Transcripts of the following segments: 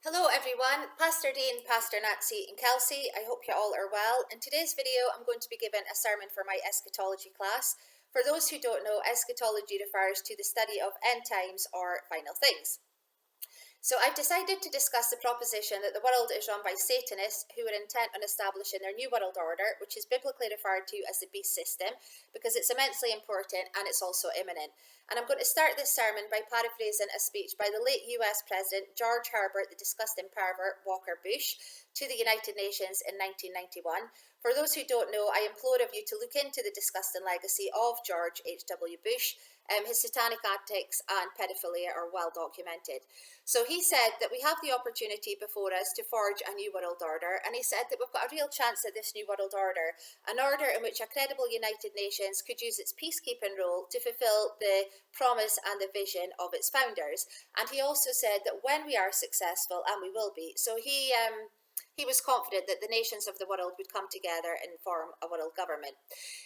Hello everyone, Pastor Dean, Pastor Nancy and Kelsey. I hope you all are well. In today's video, I'm going to be giving a sermon for my eschatology class. For those who don't know, eschatology refers to the study of end times or final things. So I've decided to discuss the proposition that the world is run by Satanists who are intent on establishing their new world order, which is biblically referred to as the beast system, because it's immensely important and it's also imminent. And I'm going to start this sermon by paraphrasing a speech by the late US President George Herbert, the disgusting pervert Walker Bush, to the United Nations in 1991. For those who don't know, I implore of you to look into the disgusting legacy of George H.W. Bush. His satanic antics and pedophilia are well documented. So he said that we have the opportunity before us to forge a new world order, and he said that we've got a real chance at this new world order, an order in which a credible United Nations could use its peacekeeping role to fulfill the promise and the vision of its founders. And he also said that when we are successful, and we will be, so he was confident that the nations of the world would come together and form a world government.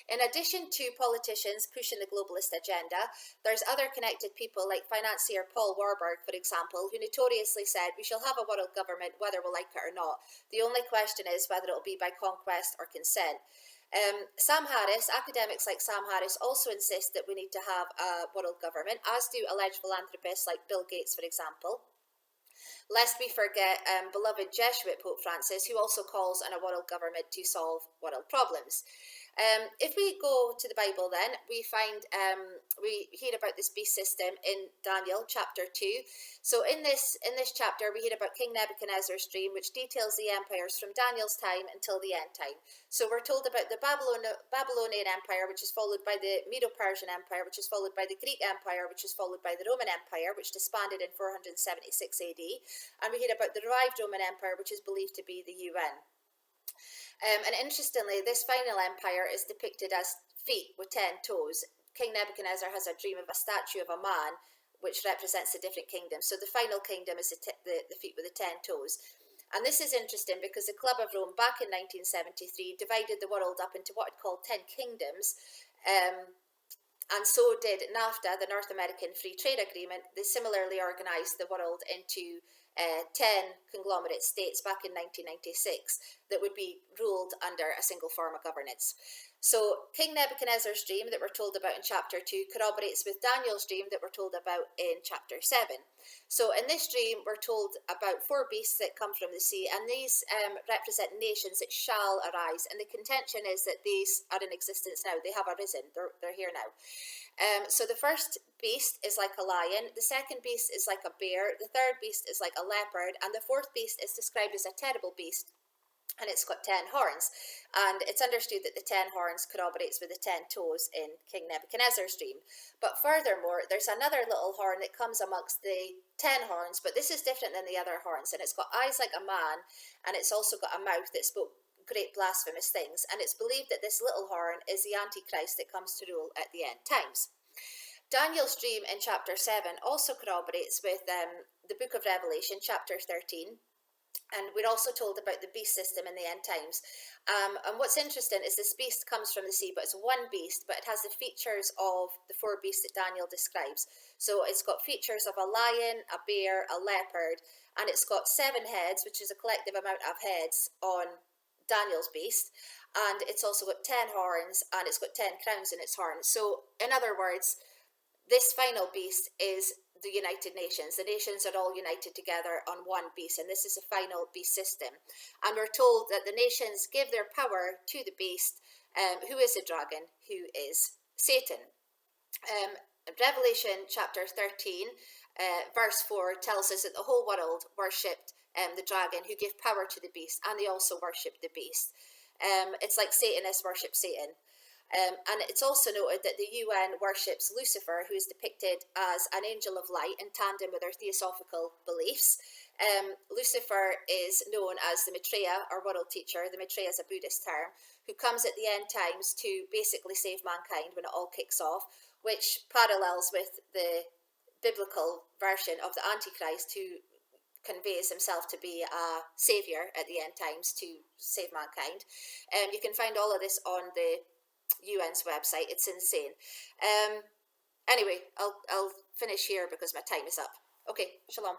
In addition to politicians pushing the globalist agenda, there's other connected people like financier Paul Warburg, for example, who notoriously said we shall have a world government whether we like it or not. The only question is whether it will be by conquest or consent. Sam Harris, academics like Sam Harris also insist that we need to have a world government, as do alleged philanthropists like Bill Gates, for example. Lest we forget beloved Jesuit Pope Francis, who also calls on a world government to solve world problems. If we go to the Bible then, we find, we hear about this beast system in Daniel chapter 2. So in this chapter, we hear about King Nebuchadnezzar's dream, which details the empires from Daniel's time until the end time. So we're told about the Babylonian Empire, which is followed by the Medo-Persian Empire, which is followed by the Greek Empire, which is followed by the Roman Empire, which disbanded in 476 AD. And we hear about the revived Roman Empire, which is believed to be the UN. And interestingly, this final empire is depicted as feet with 10 toes. King Nebuchadnezzar has a dream of a statue of a man, which represents the different kingdoms. So the final kingdom is the feet with the 10 toes. And this is interesting because the Club of Rome back in 1973 divided the world up into what it called 10 kingdoms. And so did NAFTA, the North American Free Trade Agreement. They similarly organized the world into 10 conglomerate states back in 1996 that would be ruled under a single form of governance. So King Nebuchadnezzar's dream that we're told about in chapter 2 corroborates with Daniel's dream that we're told about in chapter 7. So in this dream, we're told about 4 beasts that come from the sea, and these represent nations that shall arise. And the contention is that these are in existence now. They have arisen. They're here now. So the first beast is like a lion, the second beast is like a bear, the third beast is like a leopard, and the fourth beast is described as a terrible beast, and it's got 10 horns. And it's understood that the 10 horns corroborates with the 10 toes in King Nebuchadnezzar's dream. But furthermore, there's another little horn that comes amongst the 10 horns, but this is different than the other horns, and it's got eyes like a man, and it's also got a mouth that spoke great blasphemous things, and it's believed that this little horn is the Antichrist that comes to rule at the end times. Daniel's dream in chapter 7 also corroborates with the book of Revelation, chapter 13, and we're also told about the beast system in the end times. And what's interesting is this beast comes from the sea, but it's one beast, but it has the features of the 4 beasts that Daniel describes. So it's got features of a lion, a bear, a leopard, and it's got 7 heads, which is a collective amount of heads on Daniel's beast, and it's also got 10 horns, and it's got 10 crowns in its horns. So in other words, this final beast is the United Nations. The nations are all united together on one beast, and this is a final beast system. And we're told that the nations give their power to the beast, who is the dragon, who is Satan. Revelation chapter 13, verse 4 tells us that the whole world worshipped the dragon, who gave power to the beast, and they also worshipped the beast. It's like Satanists worship Satan. And it's also noted that the UN worships Lucifer, who is depicted as an angel of light in tandem with their theosophical beliefs. Lucifer is known as the Maitreya, or world teacher. The Maitreya is a Buddhist term, who comes at the end times to basically save mankind when it all kicks off, which parallels with the biblical version of the Antichrist, who conveys himself to be a savior at the end times to save mankind. You can find all of this on the UN's website. It's insane. Anyway, I'll finish here because my time is up. Okay, shalom.